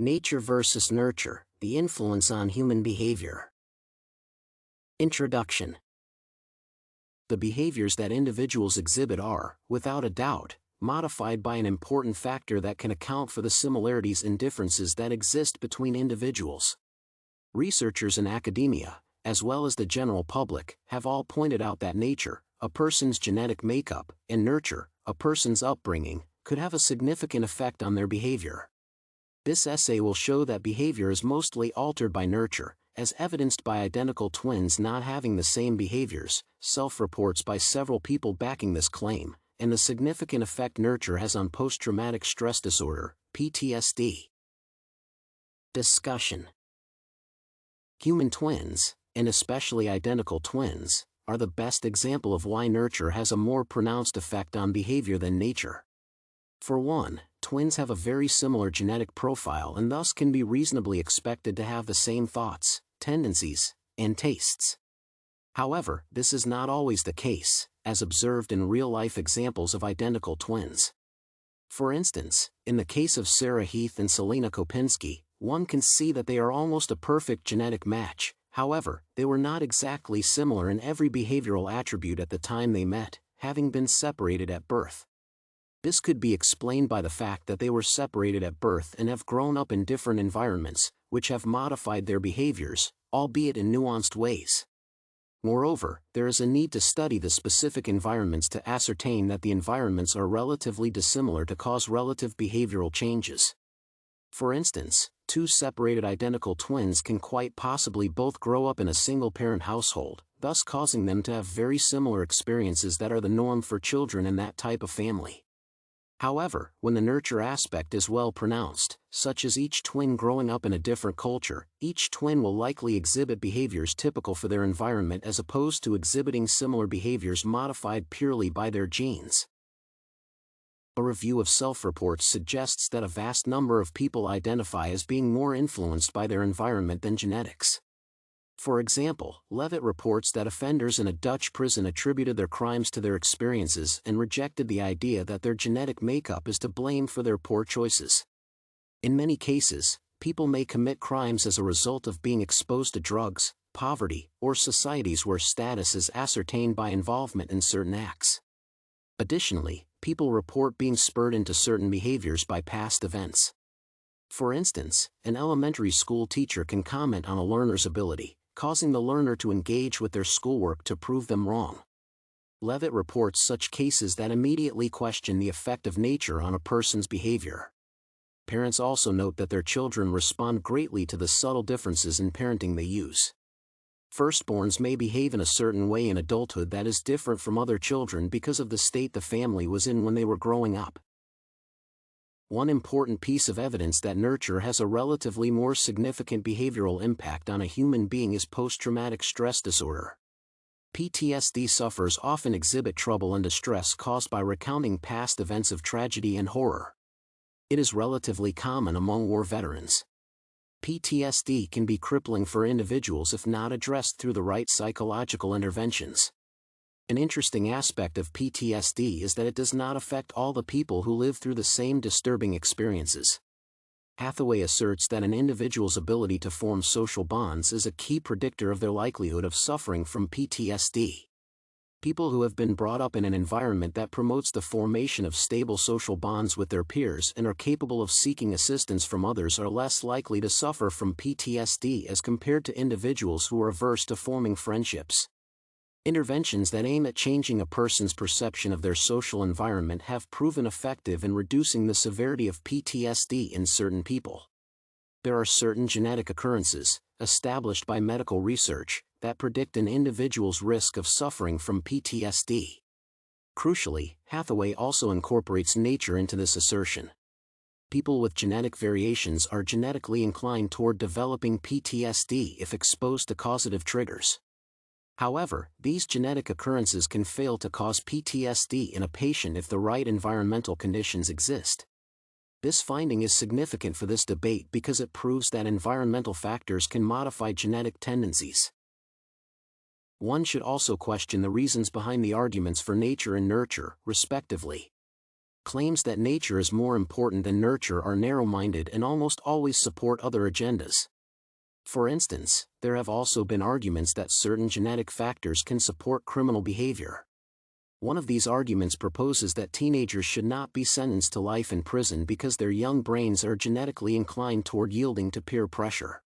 Nature versus Nurture, the Influence on Human Behavior. Introduction. The behaviors that individuals exhibit are, without a doubt, modified by an important factor that can account for the similarities and differences that exist between individuals. Researchers in academia, as well as the general public, have all pointed out that nature, a person's genetic makeup, and nurture, a person's upbringing, could have a significant effect on their behavior. This essay will show that behavior is mostly altered by nurture, as evidenced by identical twins not having the same behaviors, self-reports by several people backing this claim, and the significant effect nurture has on post-traumatic stress disorder, PTSD. Discussion. Human twins, and especially identical twins, are the best example of why nurture has a more pronounced effect on behavior than nature. For one, twins have a very similar genetic profile and thus can be reasonably expected to have the same thoughts, tendencies, and tastes. However, this is not always the case, as observed in real-life examples of identical twins. For instance, in the case of Sarah Heath and Selena Kopinski, one can see that they are almost a perfect genetic match. However, they were not exactly similar in every behavioral attribute at the time they met, having been separated at birth. This could be explained by the fact that they were separated at birth and have grown up in different environments, which have modified their behaviors, albeit in nuanced ways. Moreover, there is a need to study the specific environments to ascertain that the environments are relatively dissimilar to cause relative behavioral changes. For instance, two separated identical twins can quite possibly both grow up in a single-parent household, thus causing them to have very similar experiences that are the norm for children in that type of family. However, when the nurture aspect is well pronounced, such as each twin growing up in a different culture, each twin will likely exhibit behaviors typical for their environment as opposed to exhibiting similar behaviors modified purely by their genes. A review of self-reports suggests that a vast number of people identify as being more influenced by their environment than genetics. For example, Levitt reports that offenders in a Dutch prison attributed their crimes to their experiences and rejected the idea that their genetic makeup is to blame for their poor choices. In many cases, people may commit crimes as a result of being exposed to drugs, poverty, or societies where status is ascertained by involvement in certain acts. Additionally, people report being spurred into certain behaviors by past events. For instance, an elementary school teacher can comment on a learner's ability, causing the learner to engage with their schoolwork to prove them wrong. Levitt reports such cases that immediately question the effect of nature on a person's behavior. Parents also note that their children respond greatly to the subtle differences in parenting they use. Firstborns may behave in a certain way in adulthood that is different from other children because of the state the family was in when they were growing up. One important piece of evidence that nurture has a relatively more significant behavioral impact on a human being is post-traumatic stress disorder. PTSD sufferers often exhibit trouble and distress caused by recounting past events of tragedy and horror. It is relatively common among war veterans. PTSD can be crippling for individuals if not addressed through the right psychological interventions. An interesting aspect of PTSD is that it does not affect all the people who live through the same disturbing experiences. Hathaway asserts that an individual's ability to form social bonds is a key predictor of their likelihood of suffering from PTSD. People who have been brought up in an environment that promotes the formation of stable social bonds with their peers and are capable of seeking assistance from others are less likely to suffer from PTSD as compared to individuals who are averse to forming friendships. Interventions that aim at changing a person's perception of their social environment have proven effective in reducing the severity of PTSD in certain people. There are certain genetic occurrences, established by medical research, that predict an individual's risk of suffering from PTSD. Crucially, Hathaway also incorporates nature into this assertion. People with genetic variations are genetically inclined toward developing PTSD if exposed to causative triggers. However, these genetic occurrences can fail to cause PTSD in a patient if the right environmental conditions exist. This finding is significant for this debate because it proves that environmental factors can modify genetic tendencies. One should also question the reasons behind the arguments for nature and nurture, respectively. Claims that nature is more important than nurture are narrow-minded and almost always support other agendas. For instance, there have also been arguments that certain genetic factors can support criminal behavior. One of these arguments proposes that teenagers should not be sentenced to life in prison because their young brains are genetically inclined toward yielding to peer pressure.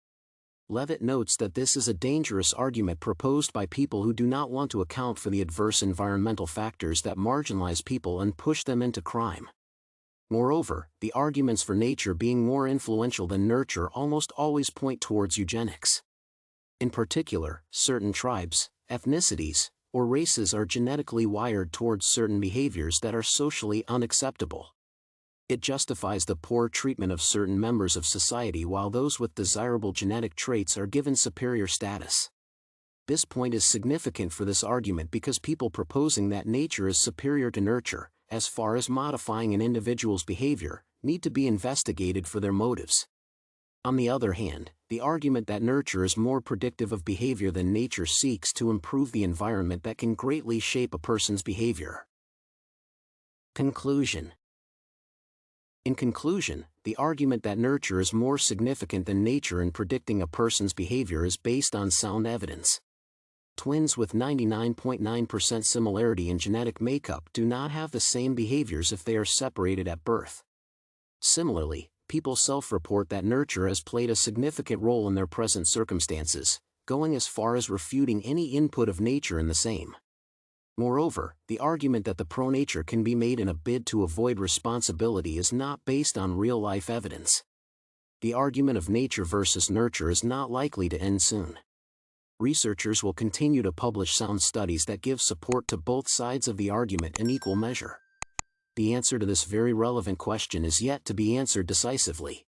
Levitt notes that this is a dangerous argument proposed by people who do not want to account for the adverse environmental factors that marginalize people and push them into crime. Moreover, the arguments for nature being more influential than nurture almost always point towards eugenics. In particular, certain tribes, ethnicities, or races are genetically wired towards certain behaviors that are socially unacceptable. It justifies the poor treatment of certain members of society while those with desirable genetic traits are given superior status. This point is significant for this argument because people proposing that nature is superior to nurture, as far as modifying an individual's behavior, need to be investigated for their motives. On the other hand, the argument that nurture is more predictive of behavior than nature seeks to improve the environment that can greatly shape a person's behavior. Conclusion. In conclusion, the argument that nurture is more significant than nature in predicting a person's behavior is based on sound evidence. Twins with 99.9% similarity in genetic makeup do not have the same behaviors if they are separated at birth. Similarly, people self-report that nurture has played a significant role in their present circumstances, going as far as refuting any input of nature in the same. Moreover, the argument that the pro-nature can be made in a bid to avoid responsibility is not based on real-life evidence. The argument of nature versus nurture is not likely to end soon. Researchers will continue to publish sound studies that give support to both sides of the argument in equal measure. The answer to this very relevant question is yet to be answered decisively.